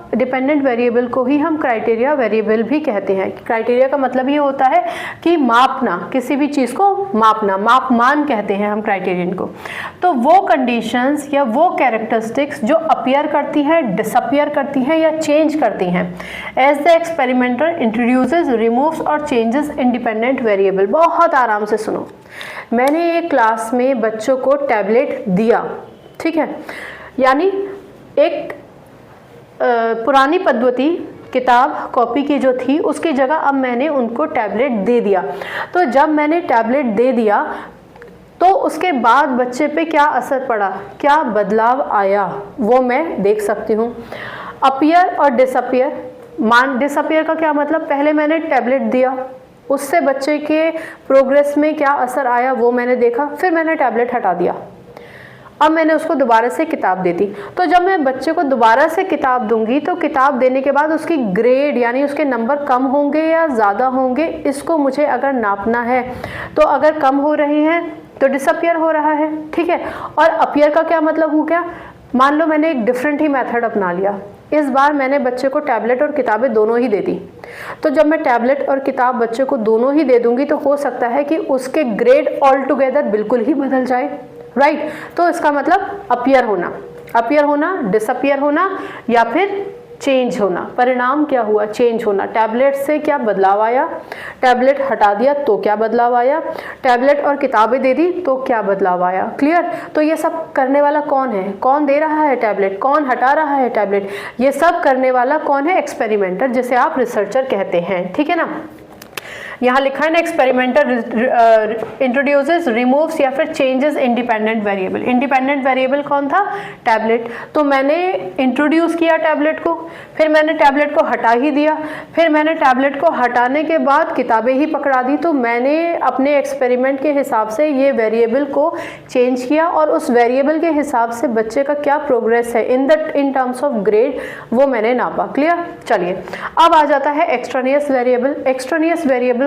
Dependent variable को ही हम criteria variable भी कहते हैं। क्राइटेरिया का मतलब ये होता है कि मापना, किसी भी चीज़ को मापना, मापमान कहते हैं हम क्राइटेरियन को। तो वो कंडीशंस या वो कैरेक्टरिस्टिक्स जो अपीयर करती हैं, डिसअपीयर करती हैं या चेंज करती हैं as the experimenter introduces, removes और चेंजेस इंडिपेंडेंट वेरिएबल। बहुत आराम से सुनो, मैंने एक क्लास में बच्चों को टैबलेट दिया, ठीक है, यानी एक पुरानी पद्धति किताब कॉपी की जो थी उसकी जगह अब मैंने उनको टैबलेट दे दिया। तो जब मैंने टैबलेट दे दिया तो उसके बाद बच्चे पे क्या असर पड़ा, क्या बदलाव आया, वो मैं देख सकती हूँ। अपीयर और डिसअपीयर। डिसअपीयर का क्या मतलब, पहले मैंने टैबलेट दिया, उससे बच्चे के प्रोग्रेस में क्या असर आया वो मैंने देखा, फिर मैंने टैबलेट हटा दिया, अब मैंने उसको दोबारा से किताब दे दी। तो जब मैं बच्चे को दोबारा से किताब दूंगी तो किताब देने के बाद उसकी ग्रेड यानी उसके नंबर कम होंगे या ज़्यादा होंगे, इसको मुझे अगर नापना है। तो अगर कम हो रहे हैं तो डिसअपीयर हो रहा है, ठीक है। और अपीयर का क्या मतलब हो गया, मान लो मैंने एक डिफरेंट ही मेथड अपना लिया, इस बार मैंने बच्चे को टैबलेट और किताबें दोनों ही दे दी। तो जब मैं टैबलेट और किताब बच्चे को दोनों ही दे दूंगी तो हो सकता है कि उसके ग्रेड ऑल टुगेदर बिल्कुल ही बदल जाए, राइट। तो इसका मतलब अपीयर होना, डिसअपीयर होना या फिर चेंज होना। परिणाम क्या हुआ, चेंज होना। टैबलेट से क्या बदलाव आया, टैबलेट हटा दिया तो क्या बदलाव आया, टैबलेट और किताबें दे दी तो क्या बदलाव आया। क्लियर। तो ये सब करने वाला कौन है, कौन दे रहा है टैबलेट, कौन हटा रहा है टैबलेट, ये सब करने वाला कौन है, एक्सपेरिमेंटर, जिसे आप रिसर्चर कहते हैं, ठीक है ना। यहाँ लिखा है ना, एक्सपेरिमेंटर इंट्रोड्यूसेस, रिमूव्स या फिर changes independent variable. Independent variable कौन था, टैबलेट। तो मैंने इंट्रोड्यूस किया टैबलेट को, फिर मैंने टैबलेट को हटा ही दिया, फिर मैंने टैबलेट को हटाने के बाद किताबें ही पकड़ा दी। तो मैंने अपने एक्सपेरिमेंट के हिसाब से ये वेरिएबल को चेंज किया और उस वेरिएबल के हिसाब से बच्चे का क्या प्रोग्रेस है इन टर्म्स ऑफ ग्रेड वो मैंने नापा। क्लियर। चलिए अब आ जाता है एक्सट्रानियस वेरिएबल। एक्सट्रानियस वेरिएबल